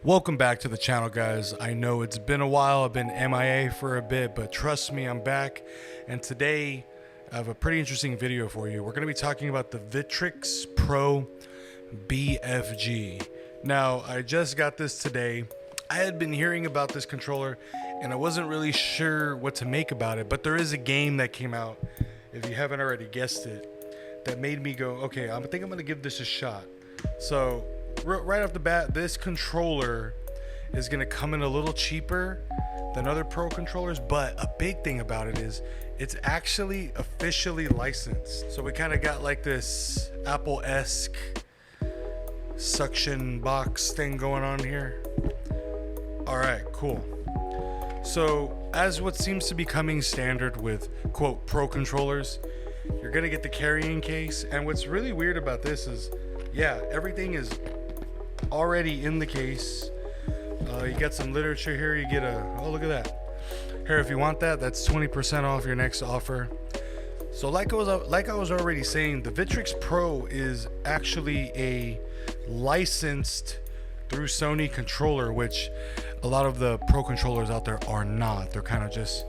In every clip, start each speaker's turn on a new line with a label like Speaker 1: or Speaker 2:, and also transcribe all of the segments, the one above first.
Speaker 1: Welcome back to the channel, guys. I know it's been a while. I've been MIA for a bit, but trust me, I'm back. And today I have a pretty interesting video for you. We're going to be talking about the Victrix Pro BFG. Now, I just got this today. I had been hearing about this controller and I wasn't really sure what to make about it, but there is a game that came out, if you haven't already guessed it, that made me go, okay, I think I'm going to give this a shot. So right off the bat, this controller is going to come in a little cheaper than other Pro controllers, but a big thing about it is it's actually officially licensed. So we kind of got like this Apple-esque suction box thing going on here. All right, cool. So as what seems to be coming standard with quote Pro controllers, you're going to get the carrying case. And what's really weird about this is, yeah, everything is already in the case. You get some literature here. You get a, oh, look at that. Here, if you want that, that's 20% off your next offer. So like I was already saying, the Victrix Pro is actually a licensed through Sony controller, which a lot of the Pro controllers out there are not. They're kind of just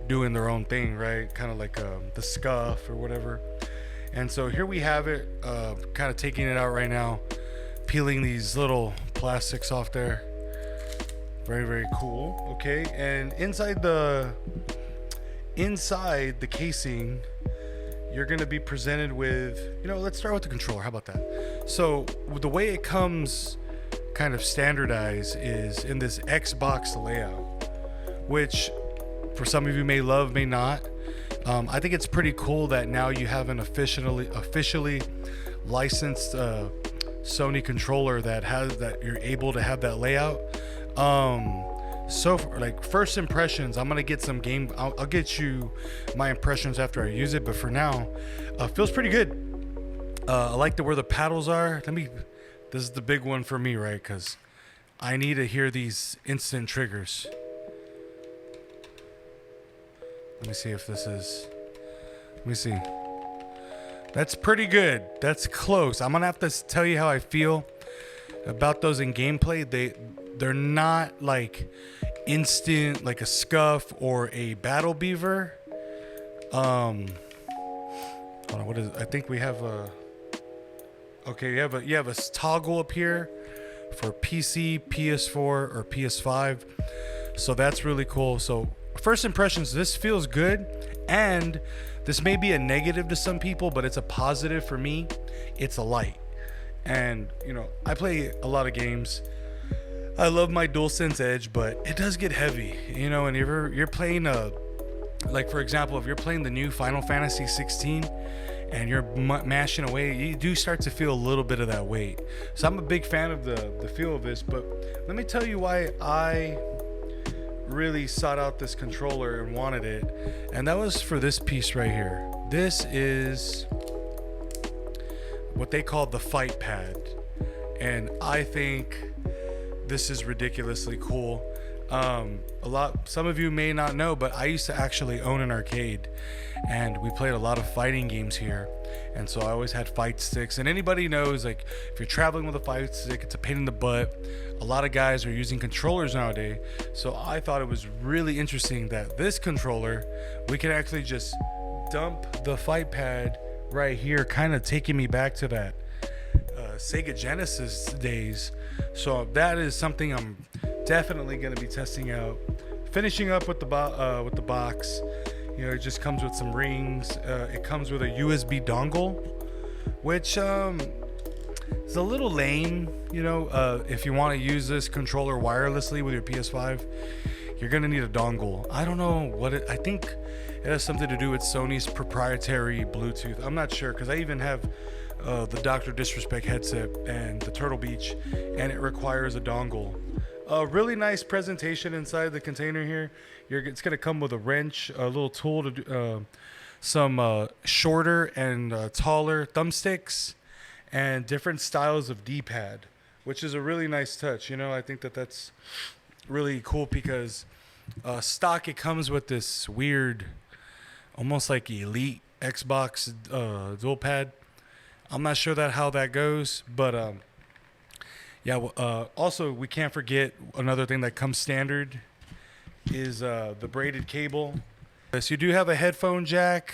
Speaker 1: doing their own thing, right? Kind of like the Scuf or whatever. And so here we have it, kind of taking it out right now, peeling these little plastics off there. Very, very cool. Okay, and inside the casing, you're going to be presented with, let's start with the controller. How about that? So the way it comes kind of standardized is in this Xbox layout, which for some of you may love, may not. I think it's pretty cool that now you have an officially licensed Sony controller that you're able to have that layout. So for, like, first impressions, I'm gonna get some game. I'll get you my impressions after I use it, but for now, feels pretty good. I like where the paddles are. This is the big one for me, right? Because I need to hear these instant triggers. Let me see if this is. Let me see. That's pretty good. That's close. I'm gonna have to tell you how I feel about those in gameplay. They're not like instant like a Scuf or a Battle Beaver. Hold on, what is it? I think we have a. Okay, you have a toggle up here for PC, PS4, or PS5. So that's really cool. So first impressions, this feels good, and this may be a negative to some people, but it's a positive for me. It's a light. And I play a lot of games. I love my DualSense Edge, but it does get heavy, and you're playing like, for example, if you're playing the new Final Fantasy 16 and you're mashing away, you do start to feel a little bit of that weight. So I'm a big fan of the feel of this, but let me tell you why I really sought out this controller and wanted it, and that was for this piece right here. This is what they call the fight pad, and I think this is ridiculously cool. Some of you may not know, but I used to actually own an arcade, and we played a lot of fighting games here. And so I always had fight sticks, and anybody knows, like, if you're traveling with a fight stick, it's a pain in the butt. A lot of guys are using controllers nowadays. So I thought it was really interesting that this controller, we can actually just dump the fight pad right here, kind of taking me back to that Sega Genesis days. So that is something I'm definitely going to be testing out. Finishing up with the box, it just comes with some rings. It comes with a USB dongle, which is a little lame. If you want to use this controller wirelessly with your PS5, you're going to need a dongle. I don't know what I think it has something to do with Sony's proprietary Bluetooth. I'm not sure, because I even have the Dr. Disrespect headset and the Turtle Beach, and it requires a dongle. A really nice presentation inside the container here. It's going to come with a wrench, a little tool to do some shorter and taller thumbsticks, and different styles of D-pad, which is a really nice touch. I think that's really cool, because stock, it comes with this weird, almost like elite Xbox dual pad. I'm not sure how that goes, but Yeah. Well, also, we can't forget another thing that comes standard is the braided cable. So you do have a headphone jack.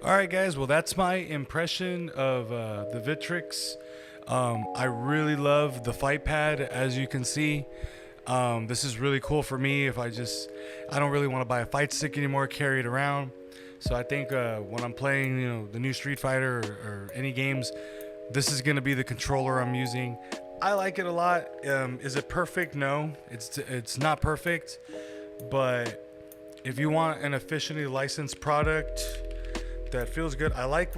Speaker 1: All right, guys. Well, that's my impression of the Victrix. I really love the fight pad, as you can see. This is really cool for me. If I don't really want to buy a fight stick anymore, carry it around. So I think when I'm playing, the new Street Fighter or any games, this is gonna be the controller I'm using. I like it a lot. Is it perfect? No, it's not perfect. But if you want an officially licensed product that feels good, I like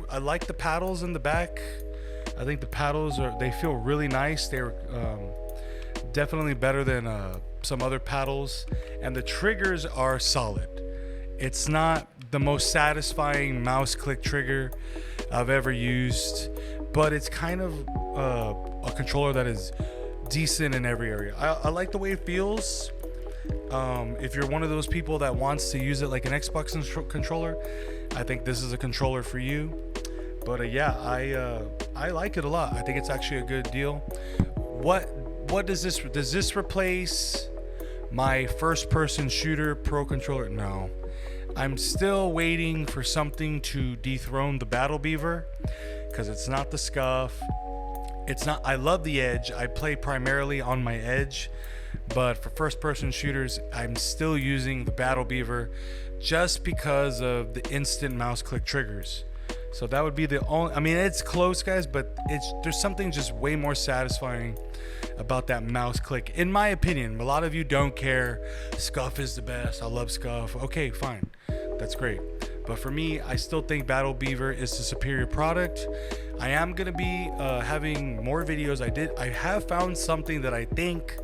Speaker 1: the paddles in the back. I think the paddles they feel really nice. They're definitely better than some other paddles, and the triggers are solid. It's not the most satisfying mouse click trigger I've ever used, but it's kind of a controller that is decent in every area. I like the way it feels. If you're one of those people that wants to use it like an Xbox controller, I think this is a controller for you. But yeah, I like it a lot. I think it's actually a good deal. What does this replace my first-person shooter Pro controller? No. I'm still waiting for something to dethrone the Battle Beaver, because it's not the Scuf. It's not. I love the Edge. I play primarily on my Edge, but for first-person shooters, I'm still using the Battle Beaver just because of the instant mouse click triggers. So that would be the only. I mean, it's close, guys, but there's something just way more satisfying about that mouse click, in my opinion. A lot of you don't care. Scuf is the best. I love Scuf. Okay, fine, that's great. But for me, I still think Battle Beaver is the superior product. I am gonna be having more videos. I have found something that I think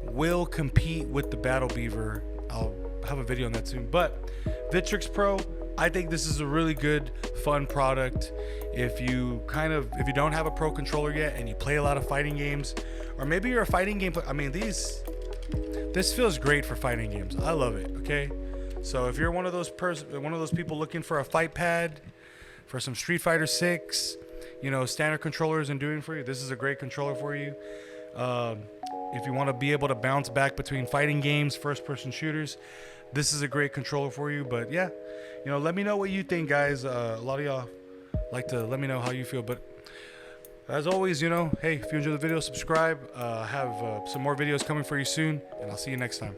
Speaker 1: will compete with the Battle Beaver. I'll have a video on that soon. But Victrix Pro, I think this is a really good, fun product. If you don't have a Pro controller yet and you play a lot of fighting games, or maybe you're a fighting game player, I mean, this feels great for fighting games. I love it. Okay, so if you're one of those people looking for a fight pad for some Street Fighter 6, standard controllers and doing for you, this is a great controller for you. If you want to be able to bounce back between fighting games, first-person shooters, this is a great controller for you. But yeah, let me know what you think, guys. A lot of y'all like to let me know how you feel. But as always, hey, if you enjoyed the video, subscribe. Have some more videos coming for you soon, and I'll see you next time.